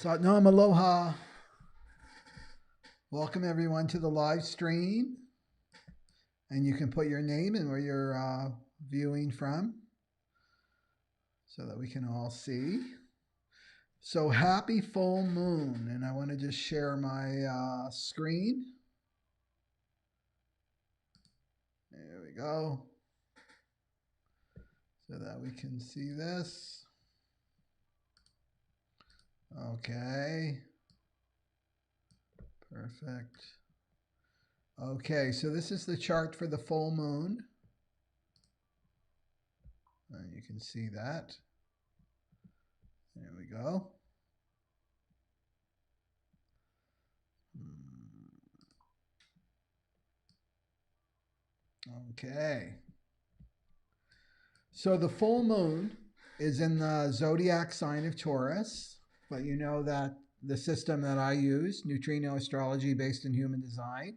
Satnam Aloha. Welcome everyone to the live stream. And you can put your name and where you're viewing from so that we can all see. So happy full moon. And I want to just share my screen. There we go. So that we can see this. Okay. Perfect. Okay, so this is the chart for the full moon. And you can see that. There we go. Okay. So the full moon is in the zodiac sign of Taurus, but you know that the system that I use, neutrino astrology based in human design,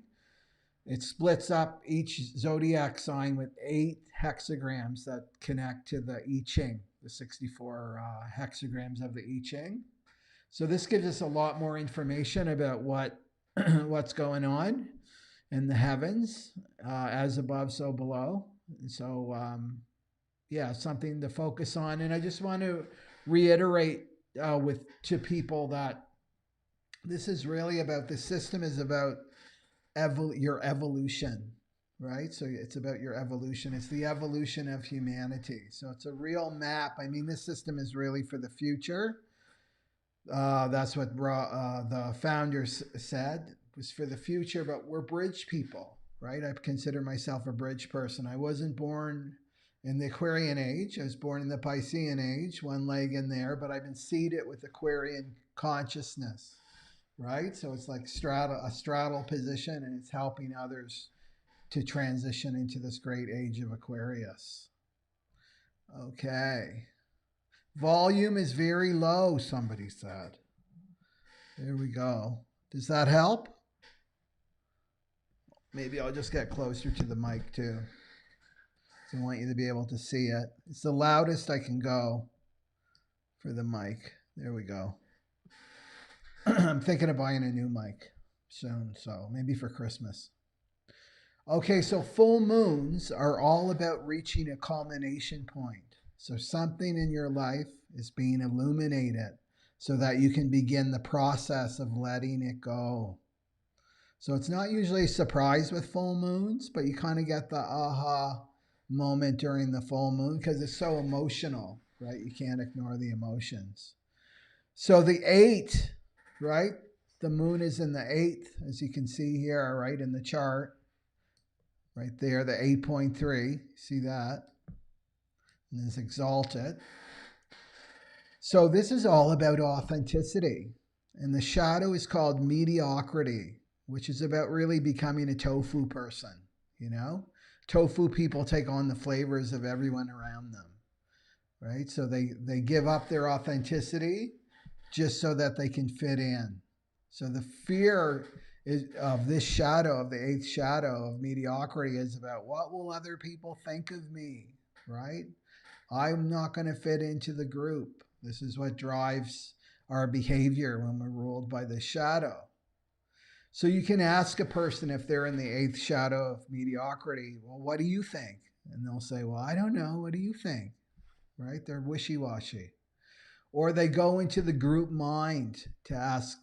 it splits up each zodiac sign with 8 hexagrams that connect to the I Ching, the 64 hexagrams of the I Ching. So this gives us a lot more information about what's going on in the heavens, as above, so below. So yeah, something to focus on. And I just want to reiterate to people that this is really about, the system is about your evolution, right? So it's about your evolution. It's the evolution of humanity. So it's a real map. I mean, this system is really for the future. That's what the founders said, was for the future, but we're bridge people, right? I consider myself a bridge person. I wasn't born in the Aquarian age. I was born in the Piscean age, one leg in there, but I've been seeded with Aquarian consciousness, right? So it's like a straddle position, and it's helping others to transition into this great age of Aquarius. Okay. Volume is very low, somebody said. There we go. Does that help? Maybe I'll just get closer to the mic too. So I want you to be able to see it. It's the loudest I can go for the mic. There we go. I'm thinking of buying a new mic soon, so maybe for Christmas. Okay, so full moons are all about reaching a culmination point. So something in your life is being illuminated so that you can begin the process of letting it go. So it's not usually a surprise with full moons, but you kind of get the aha moment during the full moon because it's so emotional, right? You can't ignore the emotions. So the 8, right? The moon is in the 8th, as you can see here, right, in the chart. Right there, the 8.3. See that? And it's exalted. So this is all about authenticity. And the shadow is called mediocrity, which is about really becoming a tofu person, you know? Tofu people take on the flavors of everyone around them, right? So they give up their authenticity just so that they can fit in. So the fear of this shadow, of the 8th shadow of mediocrity, is about what will other people think of me, right? I'm not going to fit into the group. This is what drives our behavior when we're ruled by the shadow. So you can ask a person if they're in the 8th shadow of mediocrity, well, what do you think? And they'll say, well, I don't know. What do you think? Right? They're wishy-washy. Or they go into the group mind to ask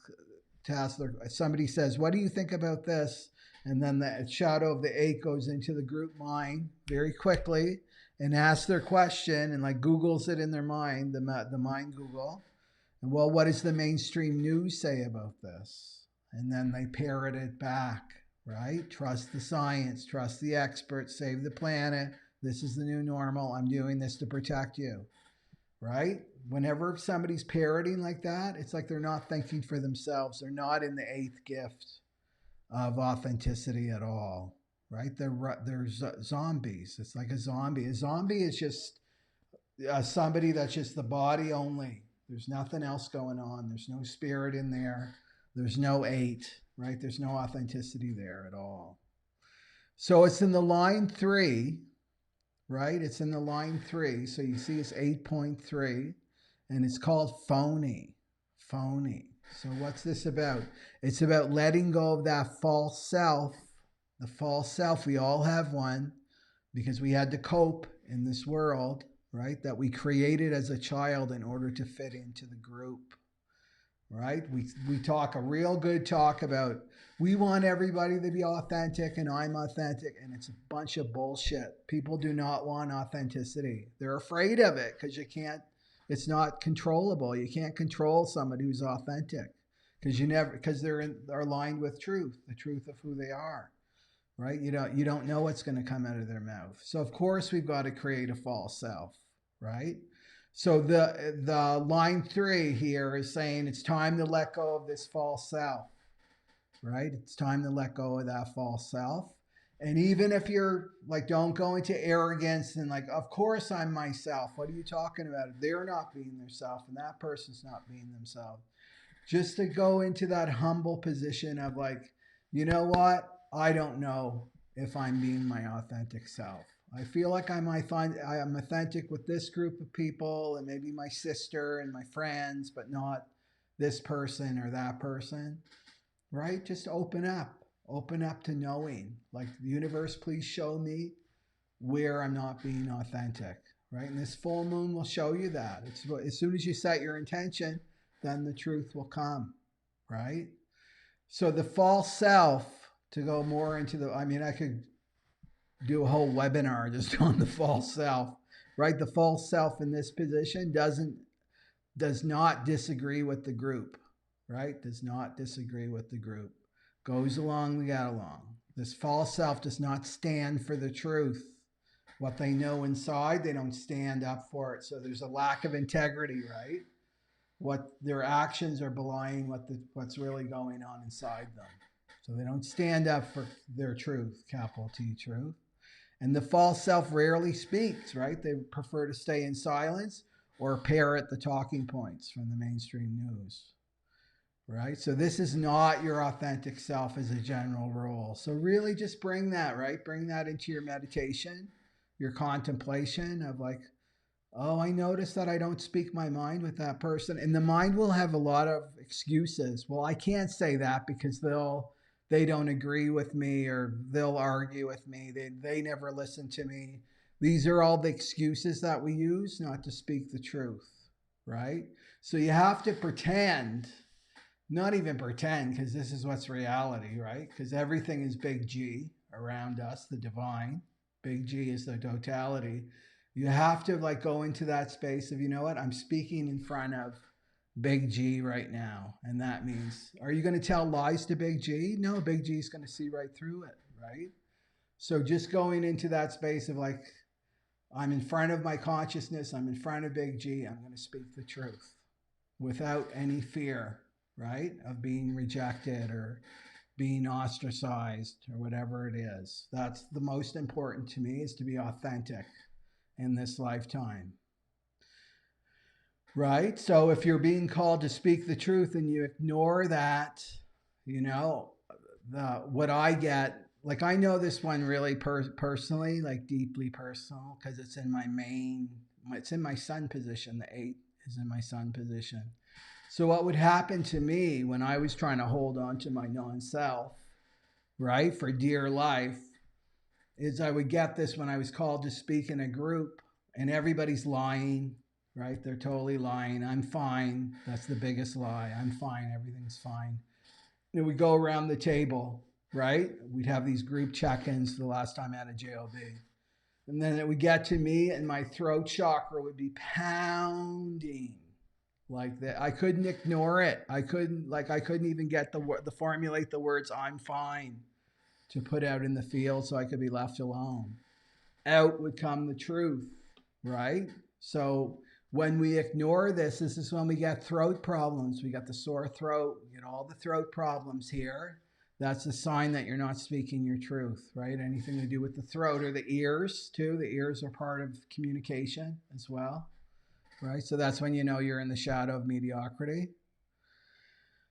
somebody says, what do you think about this? And then the shadow of the 8 goes into the group mind very quickly and asks their question and like Googles it in their mind, the mind Google. And well, what does the mainstream news say about this? And then they parrot it back, right? Trust the science, trust the experts, save the planet. This is the new normal. I'm doing this to protect you, right? Whenever somebody's parroting like that, it's like they're not thinking for themselves. They're not in the 8th gift of authenticity at all, right? They're zombies. It's like a zombie. A zombie is just somebody that's just the body only. There's nothing else going on. There's no spirit in there. There's no 8, right? There's no authenticity there at all. So it's in the line 3, right? It's in the line 3. So you see it's 8.3. And it's called phony. Phony. So what's this about? It's about letting go of that false self. The false self, we all have one because we had to cope in this world, right? That we created as a child in order to fit into the group, right? We talk a real good talk about we want everybody to be authentic and I'm authentic, and it's a bunch of bullshit. People do not want authenticity. They're afraid of it because you can't, it's not controllable. You can't control somebody who's authentic because they're aligned with truth, the truth of who they are, right? You don't know what's going to come out of their mouth. So of course we've got to create a false self, right? So the line 3 here is saying it's time to let go of this false self, right? It's time to let go of that false self. And even if you're like, don't go into arrogance and like, of course I'm myself. What are you talking about? They're not being themselves and that person's not being themselves. Just to go into that humble position of like, you know what? I don't know if I'm being my authentic self. I feel like I am authentic with this group of people and maybe my sister and my friends, but not this person or that person, right? Just open up to knowing, like the universe, please show me where I'm not being authentic, right? And this full moon will show you that. It's as soon as you set your intention, then the truth will come, right? So the false self, to go more into the, I mean, I could do a whole webinar just on the false self, right? The false self in this position does not disagree with the group, right? Does not disagree with the group. Goes along to get along. This false self does not stand for the truth. What they know inside, they don't stand up for it. So there's a lack of integrity, right? What their actions are belying what's really going on inside them. So they don't stand up for their truth, capital T truth. And the false self rarely speaks, right? They prefer to stay in silence or parrot the talking points from the mainstream news, right? So this is not your authentic self as a general rule. So really just bring that, right? Bring that into your meditation, your contemplation of like, oh, I noticed that I don't speak my mind with that person. And the mind will have a lot of excuses. Well, I can't say that because they don't agree with me or they'll argue with me. They never listen to me. These are all the excuses that we use not to speak the truth, right? So you have to pretend, not even pretend, because this is what's reality, right? Because everything is big G around us, the divine. Big G is the totality. You have to like go into that space of, you know what, I'm speaking in front of Big G right now. And that means, are you going to tell lies to Big G? No, Big G is going to see right through it, right? So just going into that space of like, I'm in front of my consciousness, I'm in front of Big G, I'm going to speak the truth without any fear, right, of being rejected or being ostracized or whatever it is. That's the most important to me, is to be authentic in this lifetime. Right? So if you're being called to speak the truth and you ignore that, you know, what I get, like I know this one really personally, like deeply personal, because it's in it's in my sun position. The 8 is in my sun position. So what would happen to me when I was trying to hold on to my non-self, right, for dear life, is I would get this when I was called to speak in a group and everybody's lying, right? They're totally lying. I'm fine. That's the biggest lie. I'm fine. Everything's fine. And we go around the table, right? We'd have these group check-ins the last time I had a JOB. And then it would get to me and my throat chakra would be pounding like that. I couldn't ignore it. I couldn't even get the formulate the words I'm fine to put out in the field so I could be left alone. Out would come the truth, right? So when we ignore this is when we get throat problems. We got the sore throat, we get all the throat problems here. That's a sign that you're not speaking your truth, right? Anything to do with the throat or the ears too. The ears are part of communication as well, right? So that's when you know you're in the shadow of mediocrity.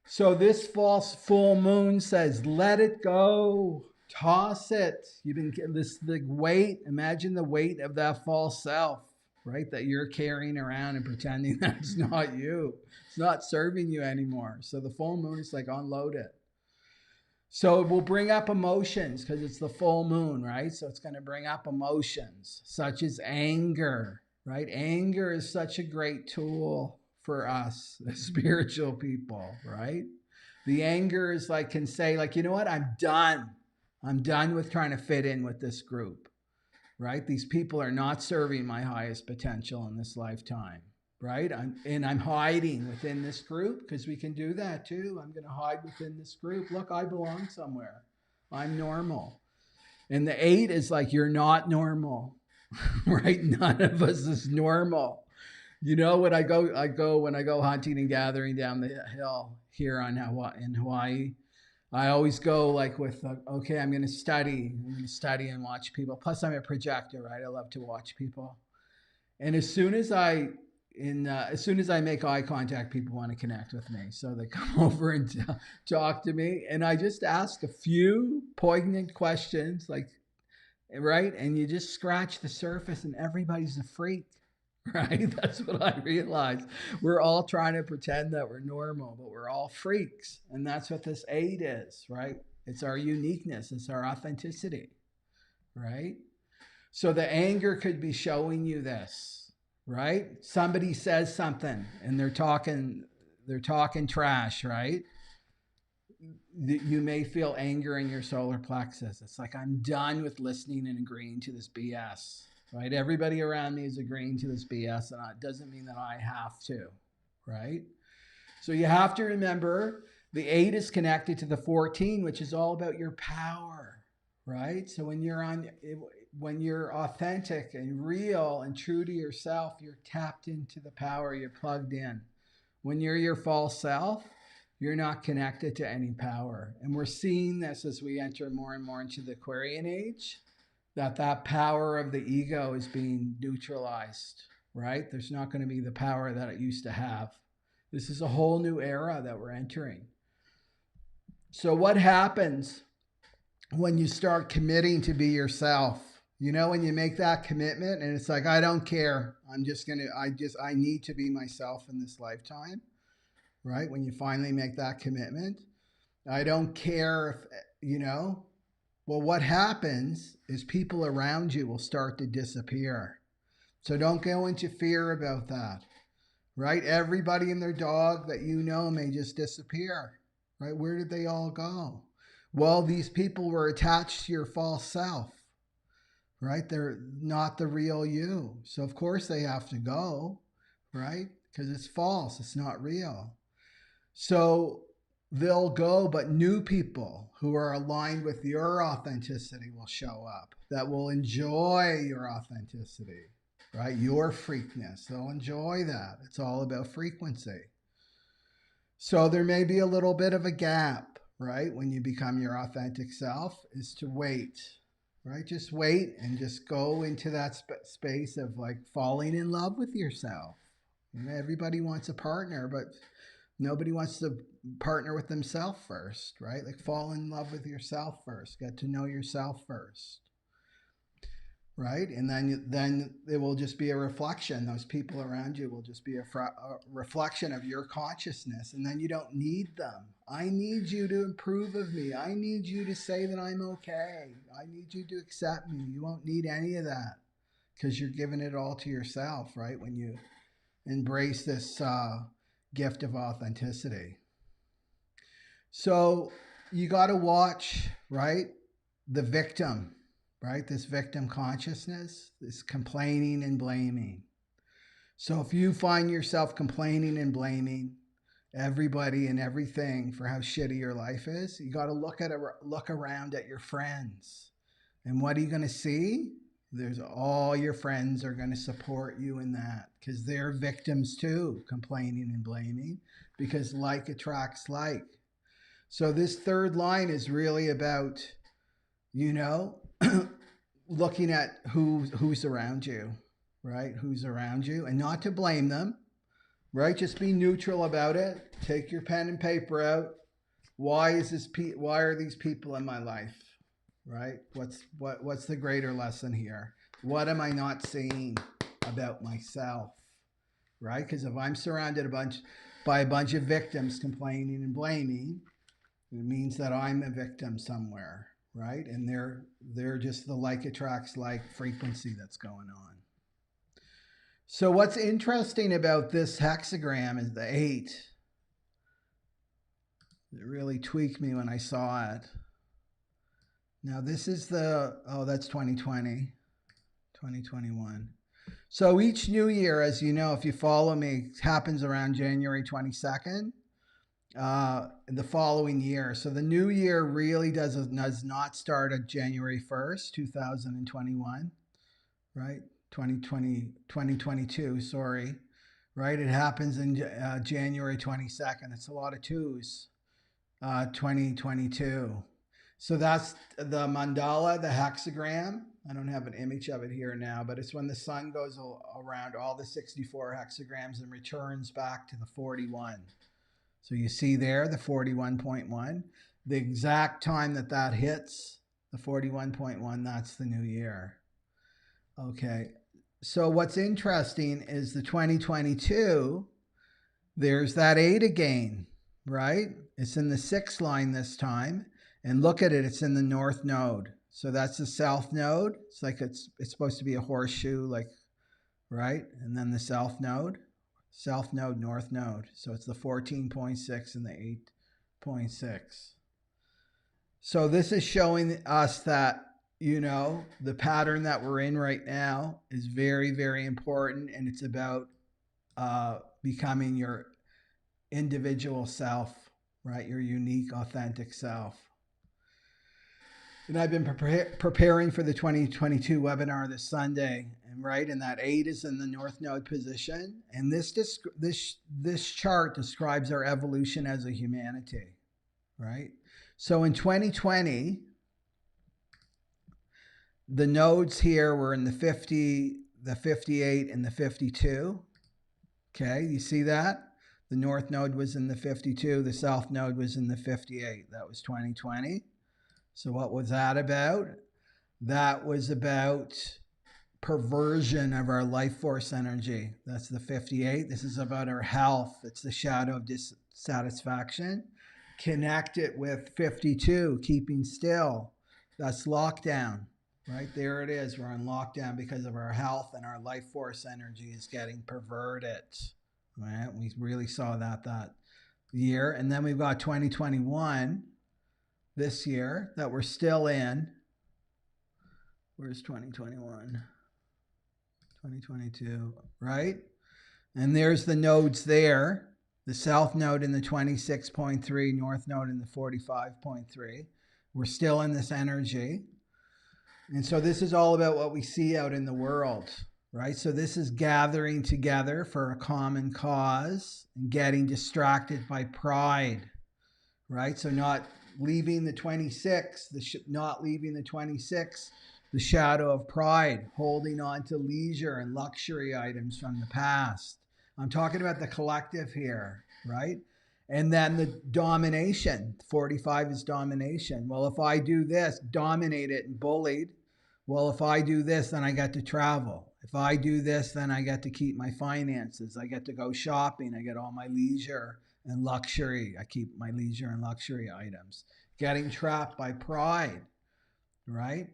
So this false full moon says, let it go, toss it. You've been the weight. Imagine the weight of that false self. right? That you're carrying around and pretending that's not you. It's not serving you anymore. So the full moon is like unload it. So it will bring up emotions because it's the full moon, right? So it's going to bring up emotions such as anger, right? Anger is such a great tool for us, as spiritual people, right? The anger is like, can say like, you know what? I'm done. I'm done with trying to fit in with this group, right? These people are not serving my highest potential in this lifetime, right? I'm hiding within this group because we can do that too. I'm going to hide within this group. Look, I belong somewhere. I'm normal. And the 8 is like, you're not normal, right? None of us is normal. You know, when I go hunting and gathering down the hill here in Hawaii, I always go like with, okay, I'm going to study and watch people. Plus I'm a projector, right? I love to watch people. And as soon as I make eye contact, people want to connect with me. So they come over and talk to me. And I just ask a few poignant questions, like, right? And you just scratch the surface and everybody's a freak, right? That's what I realized. We're all trying to pretend that we're normal, but we're all freaks. And that's what this 8 is, right? It's our uniqueness. It's our authenticity, right? So the anger could be showing you this, right? Somebody says something and they're talking trash, right? You may feel anger in your solar plexus. It's like, I'm done with listening and agreeing to this BS, right? Everybody around me is agreeing to this BS, and it doesn't mean that I have to, right? So you have to remember the 8 is connected to the 14, which is all about your power, right? So when you're authentic and real and true to yourself, you're tapped into the power, you're plugged in. When you're your false self, you're not connected to any power. And we're seeing this as we enter more and more into the Aquarian age, that power of the ego is being neutralized, right? There's not going to be the power that it used to have. This is a whole new era that we're entering. So what happens when you start committing to be yourself? You know, when you make that commitment and it's like, I don't care. I need to be myself in this lifetime. Right? When you finally make that commitment, I don't care if, well, what happens is people around you will start to disappear. So don't go into fear about that, right? Everybody and their dog that you know may just disappear, right? Where did they all go? Well, these people were attached to your false self, right? They're not the real you. So of course they have to go, right? Because it's false. It's not real. So they'll go, but new people who are aligned with your authenticity will show up, that will enjoy your authenticity, right? Your freakness. They'll enjoy that. It's all about frequency. So there may be a little bit of a gap, right? When you become your authentic self, is to wait, right? Just wait and just go into that space of like falling in love with yourself. Everybody wants a partner, but nobody wants to partner with themselves first, right? Like fall in love with yourself first. Get to know yourself first, right? And then it will just be a reflection. Those people around you will just be a reflection of your consciousness. And then you don't need them. I need you to approve of me. I need you to say that I'm okay. I need you to accept me. You won't need any of that because you're giving it all to yourself, right? When you embrace this gift of authenticity. So you got to watch, right? The victim, right? This victim consciousness, this complaining and blaming. So if you find yourself complaining and blaming everybody and everything for how shitty your life is, you got to look around at your friends. And what are you going to see? There's all your friends are going to support you in that because they're victims too, complaining and blaming, because like attracts like. So this third line is really about, looking at who's around you, right? Who's around you, and not to blame them, right? Just be neutral about it. Take your pen and paper out. Why are these people in my life? Right? What's the greater lesson here? What am I not seeing about myself, right? Because if I'm surrounded by a bunch of victims complaining and blaming, it means that I'm a victim somewhere, right? And they're just the like attracts like frequency that's going on. So what's interesting about this hexagram is the 8. It really tweaked me when I saw it. Now this is that's 2020, 2021. So each new year, as you know, if you follow me, happens around January 22nd. The following year. So the new year really does not start at January 1st, 2021, right? 2022, sorry, right? It happens in January 22nd. It's a lot of twos, 2022. So that's the mandala, the hexagram. I don't have an image of it here now, but it's when the sun goes around all the 64 hexagrams and returns back to the 41. So you see there, the 41.1, the exact time that hits, the 41.1, that's the new year. Okay, so what's interesting is the 2022, there's that 8 again, right? It's in the 6th line this time. And look at it, it's in the north node. So that's the south node. It's like it's supposed to be a horseshoe, like, right? And then the south node. South node, north node. So it's the 14.6 and the 8.6. So this is showing us that, you know, the pattern that we're in right now is very, very important. And it's about becoming your individual self, right? Your unique, authentic self. And I've been preparing for the 2022 webinar this Sunday, and right, and that 8 is in the north node position. And this chart describes our evolution as a humanity, right? So in 2020, the nodes here were in the 50, the 58, and the 52. Okay, you see that? The north node was in the 52, the south node was in the 58. That was 2020. So what was that about? That was about perversion of our life force energy. That's the 58. This is about our health. It's the shadow of dissatisfaction. Connect it with 52, keeping still. That's lockdown, right? There it is. We're on lockdown because of our health, and our life force energy is getting perverted, right? We really saw that year. And then we've got 2021. This year that we're still in. Where's 2021? 2022, right? And there's the nodes there. The south node in the 26.3, north node in the 45.3. We're still in this energy. And so this is all about what we see out in the world, right? So this is gathering together for a common cause and getting distracted by pride, right? So not leaving the 26, not leaving the 26, the shadow of pride, holding on to leisure and luxury items from the past. I'm talking about the collective here, right? And then the domination, 45 is domination. Well, if I do this, dominate it and bullied. Well, if I do this, then I get to travel. If I do this, then I get to keep my finances. I get to go shopping. I get all my leisure and luxury. I keep my leisure and luxury items. Getting trapped by pride, right?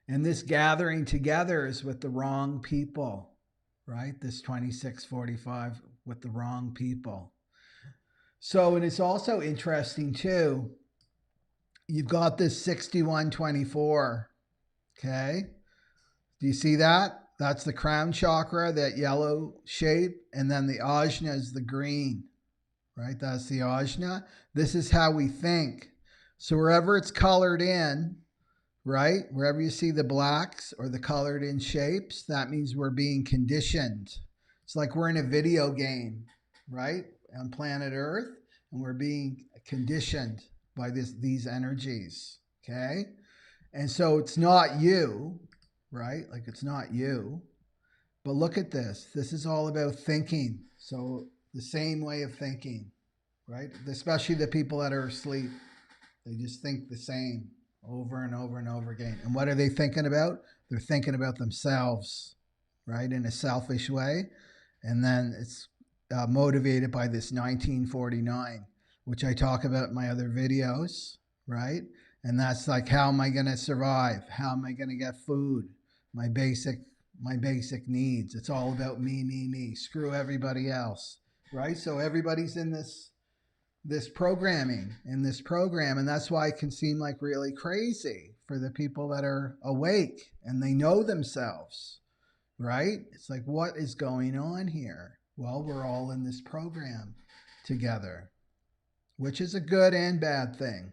And this gathering together is with the wrong people, right? This 2645 with the wrong people. So, and it's also interesting too, you've got this 6124, okay? Do you see that? That's the crown chakra, that yellow shape, and then the ajna is the green, right? That's the ajna. This is how we think. So wherever it's colored in, right? Wherever you see the blacks or the colored in shapes, that means we're being conditioned. It's like we're in a video game, right? On planet Earth, and we're being conditioned by these energies, okay? And so it's not you, right? Like it's not you. But look at this. This is all about thinking. So the same way of thinking, right? Especially the people that are asleep. They just think the same over and over and over again. And what are they thinking about? They're thinking about themselves, right, in a selfish way. And then it's motivated by this 1949, which I talk about in my other videos, right? And that's like, how am I going to survive? How am I going to get food? My basic needs. It's all about me, me, me. Screw everybody else, right? So everybody's in this programming, in this program, and that's why it can seem like really crazy for the people that are awake and they know themselves, right? It's like, what is going on here? Well, we're all in this program together, which is a good and bad thing.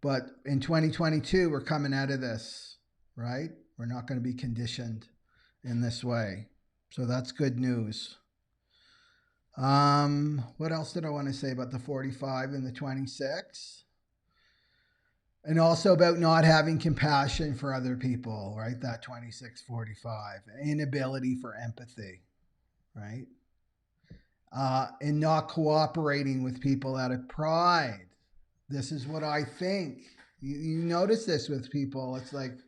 But in 2022, we're coming out of this, right? We're not going to be conditioned in this way. So that's good news. What else did I want to say about the 45 and the 26? And also about not having compassion for other people, right? That 2645, inability for empathy, right? And not cooperating with people out of pride. This is what I think. You notice this with people. It's like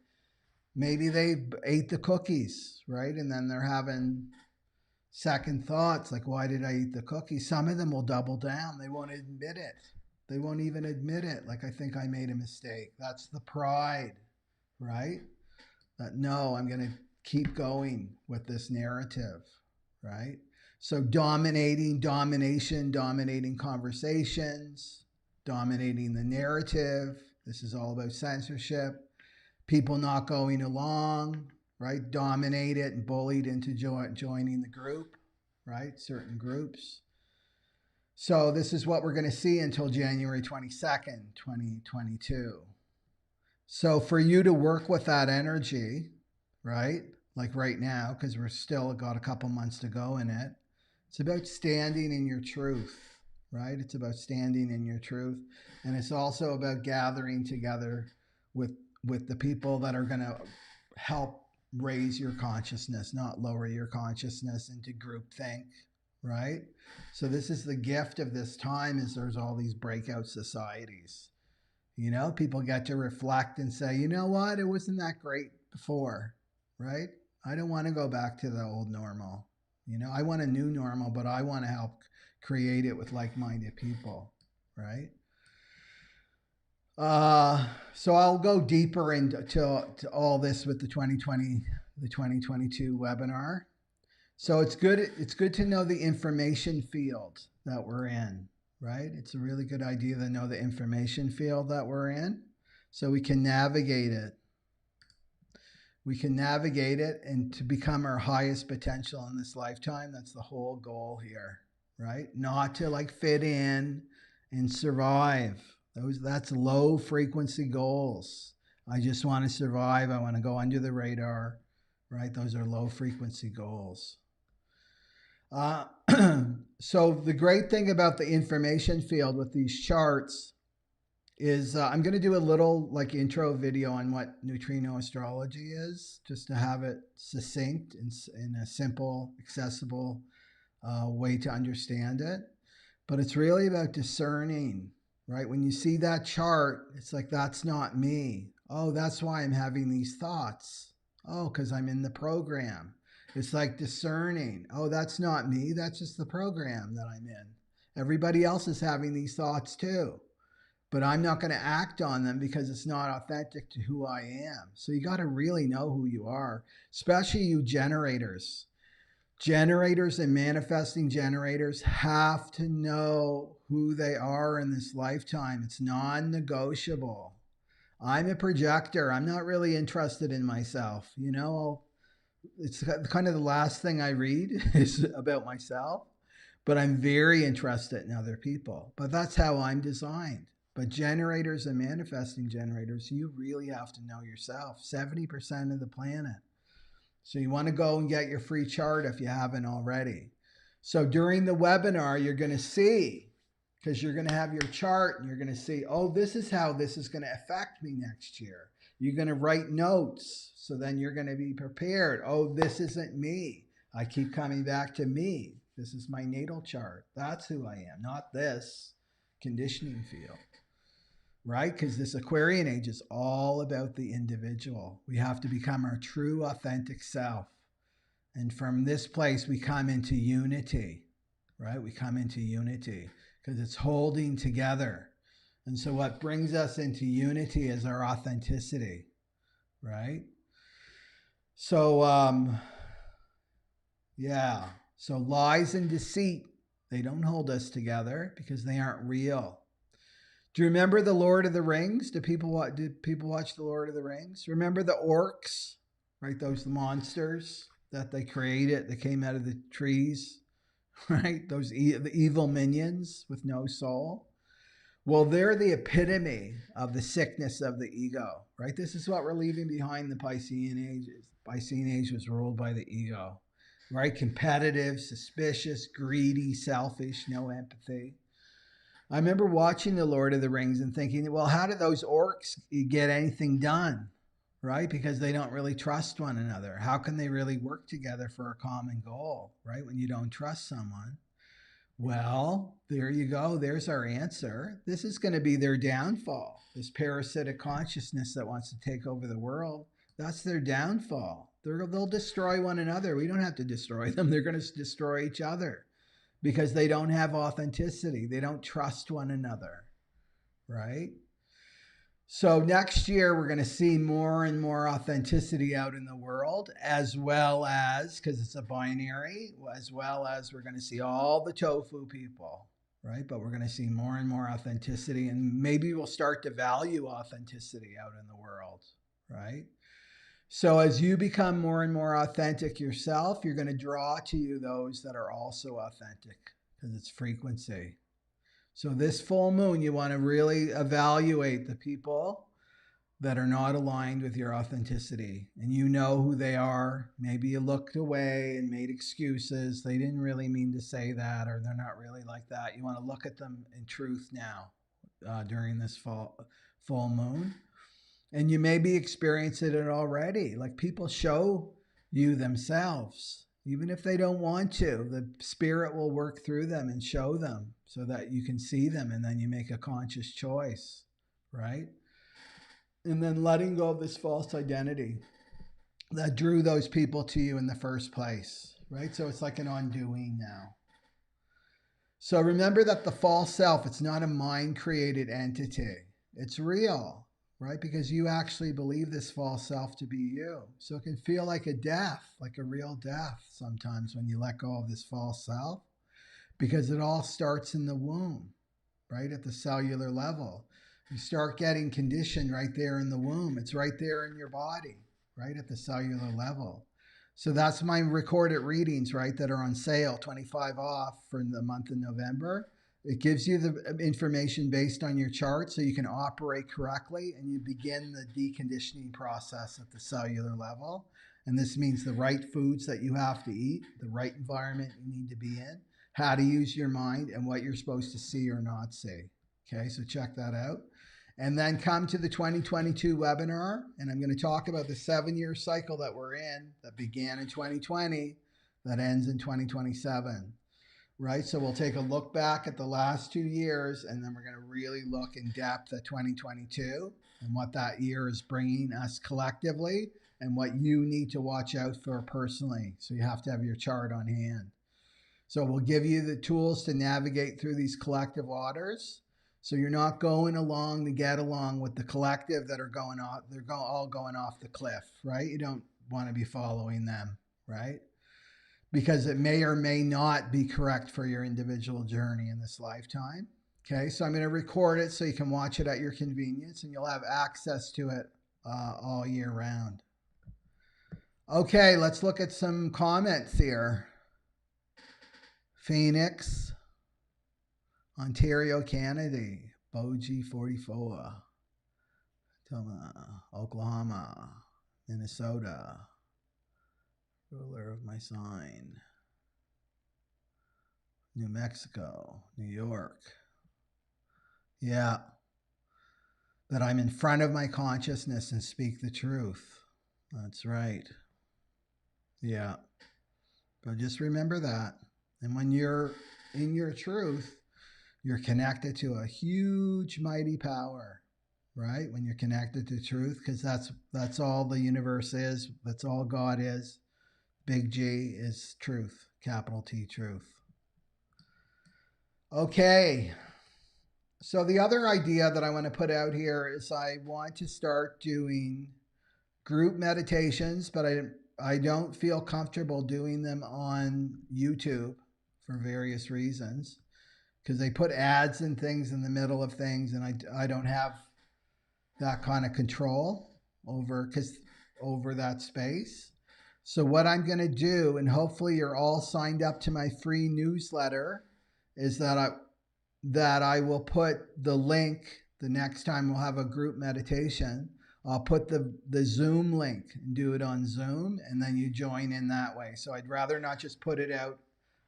maybe they ate the cookies, right? And then they're having second thoughts like, why did I eat the cookies? Some of them will double down. They won't admit it. They won't even admit it. Like, I think I made a mistake. That's the pride, right? That, no, I'm going to keep going with this narrative, right? So dominating conversations, dominating the narrative. This is all about censorship. People not going along, right? Dominated and bullied into joining the group, right? Certain groups. So this is what we're going to see until January 22nd, 2022. So for you to work with that energy, right? Like right now, because we're still got a couple months to go in it. It's about standing in your truth, right? It's about standing in your truth. And it's also about gathering together with the people that are going to help raise your consciousness, not lower your consciousness into groupthink, right? So this is the gift of this time, is there's all these breakout societies. You know, people get to reflect and say, you know what, it wasn't that great before, right? I don't want to go back to the old normal. You know, I want a new normal, but I want to help create it with like-minded people, right? So I'll go deeper into all this with the 2022 webinar. So it's good to know the information field that we're in, right? It's a really good idea to know the information field that we're in so we can navigate it. We can navigate it and to become our highest potential in this lifetime. That's the whole goal here, right? Not to like fit in and survive. That's low frequency goals. I just want to survive. I want to go under the radar, right? Those are low frequency goals. So the great thing about the information field with these charts is I'm going to do a little like intro video on what neutrino astrology is, just to have it succinct in a simple, accessible way to understand it. But it's really about discerning, right? When you see that chart, it's like, that's not me. Oh, that's why I'm having these thoughts. Oh, because I'm in the program. It's like discerning. Oh, that's not me. That's just the program that I'm in. Everybody else is having these thoughts too. But I'm not going to act on them because it's not authentic to who I am. So you got to really know who you are, especially you generators. Generators and manifesting generators have to know who they are in this lifetime. It's non-negotiable. I'm a projector. I'm not really interested in myself. You know, it's kind of the last thing I read is about myself, but I'm very interested in other people. But that's how I'm designed. But generators and manifesting generators, you really have to know yourself. 70% of the planet. So you want to go and get your free chart if you haven't already. So during the webinar, you're going to see, because you're going to have your chart and you're going to see, oh, this is how this is going to affect me next year. You're going to write notes. So then you're going to be prepared. Oh, this isn't me. I keep coming back to me. This is my natal chart. That's who I am, not this conditioning field. Right? Because this Aquarian age is all about the individual. We have to become our true, authentic self. And from this place, we come into unity, right? We come into unity because it's holding together. And so what brings us into unity is our authenticity, right? So, yeah. So lies and deceit, they don't hold us together because they aren't real. Do you remember the Lord of the Rings? Did people watch the Lord of the Rings? Remember the orcs, right? Those monsters that they created that came out of the trees, right? Those the evil minions with no soul. Well, they're the epitome of the sickness of the ego, right? This is what we're leaving behind the Piscean Age. Piscean Age was ruled by the ego, right? Competitive, suspicious, greedy, selfish, no empathy. I remember watching The Lord of the Rings and thinking, well, how do those orcs get anything done, right? Because they don't really trust one another. How can they really work together for a common goal, right? When you don't trust someone. Well, there you go. There's our answer. This is going to be their downfall. This parasitic consciousness that wants to take over the world, that's their downfall. They'll destroy one another. We don't have to destroy them. They're going to destroy each other because they don't have authenticity. They don't trust one another, right? So next year, we're going to see more and more authenticity out in the world, as well as, because it's a binary, as well as we're going to see all the tofu people, right? But we're going to see more and more authenticity, and maybe we'll start to value authenticity out in the world, right? So as you become more and more authentic yourself, you're going to draw to you those that are also authentic because it's frequency. So this full moon, you want to really evaluate the people that are not aligned with your authenticity. And you know who they are. Maybe you looked away and made excuses. They didn't really mean to say that, or they're not really like that. You want to look at them in truth now during this full moon. And you may be experiencing it already. Like people show you themselves. Even if they don't want to, the spirit will work through them and show them so that you can see them, and then you make a conscious choice, right? And then letting go of this false identity that drew those people to you in the first place, right? So it's like an undoing now. So remember that the false self, it's not a mind-created entity. It's real, right? Because you actually believe this false self to be you. So it can feel like a death, like a real death sometimes when you let go of this false self, because it all starts in the womb, right? At the cellular level. You start getting conditioned right there in the womb. It's right there in your body, right at the cellular level. So that's my recorded readings, right, that are on sale, 25 off for the month of November. It gives you the information based on your chart so you can operate correctly, and you begin the deconditioning process at the cellular level. And this means the right foods that you have to eat, the right environment you need to be in, how to use your mind, and what you're supposed to see or not see. Okay, so check that out. And then come to the 2022 webinar, and I'm going to talk about the 7-year cycle that we're in that began in 2020 that ends in 2027, right? So we'll take a look back at the last 2 years, and then we're going to really look in depth at 2022 and what that year is bringing us collectively and what you need to watch out for personally. So you have to have your chart on hand. So we'll give you the tools to navigate through these collective waters. So you're not going along to get along with the collective that are going off. They're all going off the cliff, right? You don't want to be following them, right? Because it may or may not be correct for your individual journey in this lifetime. Okay, so I'm going to record it so you can watch it at your convenience, and you'll have access to it all year round. Okay, let's look at some comments here. Phoenix, Ontario, Canada, Boji 44, Oklahoma, Minnesota, ruler of my sign, New Mexico, New York. Yeah, that I'm in front of my consciousness and speak the truth. That's right. Yeah, but just remember that. And when you're in your truth, you're connected to a huge, mighty power, right? When you're connected to truth, because that's all the universe is. That's all God is. Big G is truth, capital T, truth. Okay. So the other idea that I want to put out here is I want to start doing group meditations, but I don't feel comfortable doing them on YouTube for various reasons, because they put ads and things in the middle of things, and I don't have that kind of control over that space. So what I'm going to do, and hopefully you're all signed up to my free newsletter, is that I will put the link the next time we'll have a group meditation. I'll put the Zoom link and do it on Zoom, and then you join in that way. So I'd rather not just put it out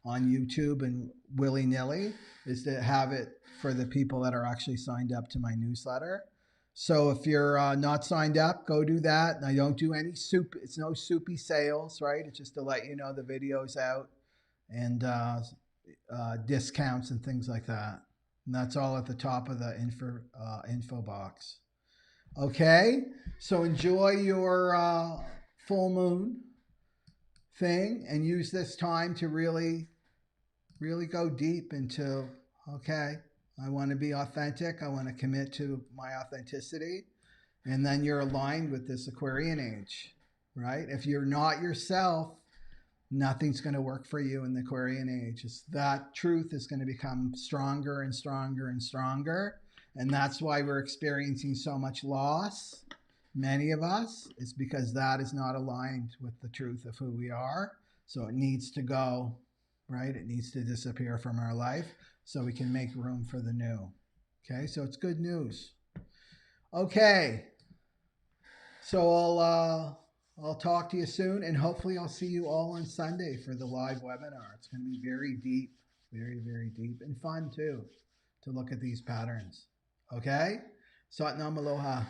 on YouTube and willy-nilly, is to have it for the people that are actually signed up to my newsletter. So if you're not signed up, go do that. And I don't do any soup. It's no soupy sales, right? It's just to let you know the video's out, and discounts and things like that. And that's all at the top of the info box. Okay, so enjoy your full moon thing and use this time to really, really go deep into, okay, I want to be authentic. I want to commit to my authenticity. And then you're aligned with this Aquarian age, right? If you're not yourself, nothing's going to work for you in the Aquarian age. That truth is going to become stronger and stronger and stronger. And that's why we're experiencing so much loss, many of us. It's because that is not aligned with the truth of who we are. So it needs to go, right? It needs to disappear from our life so we can make room for the new. Okay, so it's good news. Okay, so I'll talk to you soon, and hopefully I'll see you all on Sunday for the live webinar. It's going to be very deep, very, very deep, and fun too, to look at these patterns. Okay? Satnam Aloha.